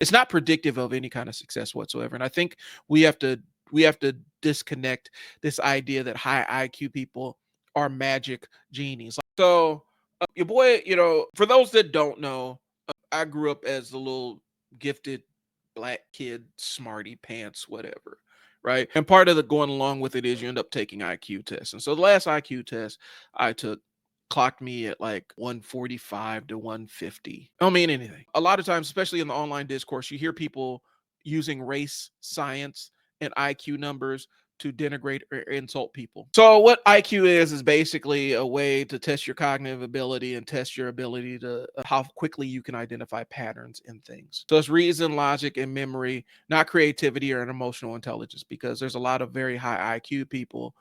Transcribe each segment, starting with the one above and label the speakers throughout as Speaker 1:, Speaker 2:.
Speaker 1: It's not predictive of any kind of success whatsoever. And I think we have to disconnect this idea that high IQ people are magic genies. So your boy, for those that don't know, I grew up as a little gifted black kid, smarty pants, whatever. Right. And part of the going along with it is you end up taking IQ tests. And so the last IQ test I took clocked me at like 145 to 150. I don't mean anything. A lot of times, especially in the online discourse, you hear people using race, science, and IQ numbers to denigrate or insult people. So what IQ is basically a way to test your cognitive ability and test your ability to how quickly you can identify patterns in things. So it's reason, logic, and memory, not creativity or an emotional intelligence, because there's a lot of very high IQ people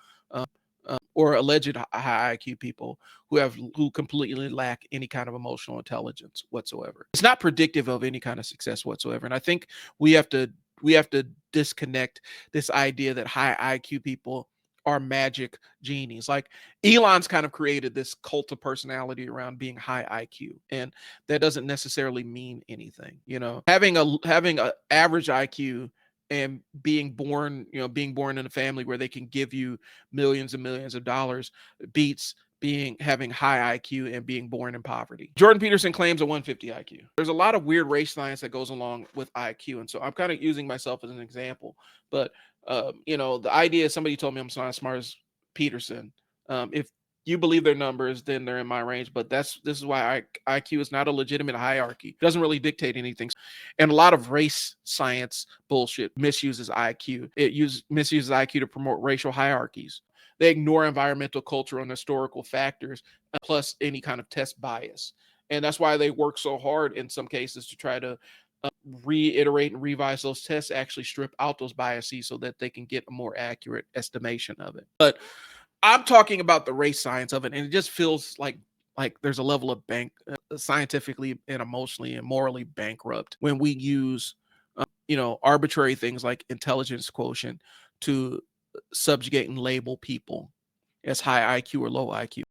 Speaker 1: or alleged high IQ people who completely lack any kind of emotional intelligence whatsoever. It's not predictive of any kind of success whatsoever. And I think we have to we have to disconnect this idea that high IQ people are magic genies. Like Elon's kind of created this cult of personality around being high IQ, and that doesn't necessarily mean anything. Having a average IQ and being born in a family where they can give you millions and millions of dollars beats being having high IQ and being born in poverty. Jordan Peterson claims a 150 IQ. There's a lot of weird race science that goes along with IQ, and so I'm kind of using myself as an example. But the idea is somebody told me I'm not as smart as Peterson. If you believe their numbers, then they're in my range. But this is why IQ is not a legitimate hierarchy. It doesn't really dictate anything. And a lot of race science bullshit misuses IQ. Misuses IQ to promote racial hierarchies. They ignore environmental, cultural, and historical factors, plus any kind of test bias. And that's why they work so hard in some cases to try to reiterate and revise those tests, actually strip out those biases so that they can get a more accurate estimation of it. But I'm talking about the race science of it, and it just feels like there's a level of scientifically and emotionally and morally bankrupt when we use arbitrary things like intelligence quotient to subjugate and label people as high IQ or low IQ.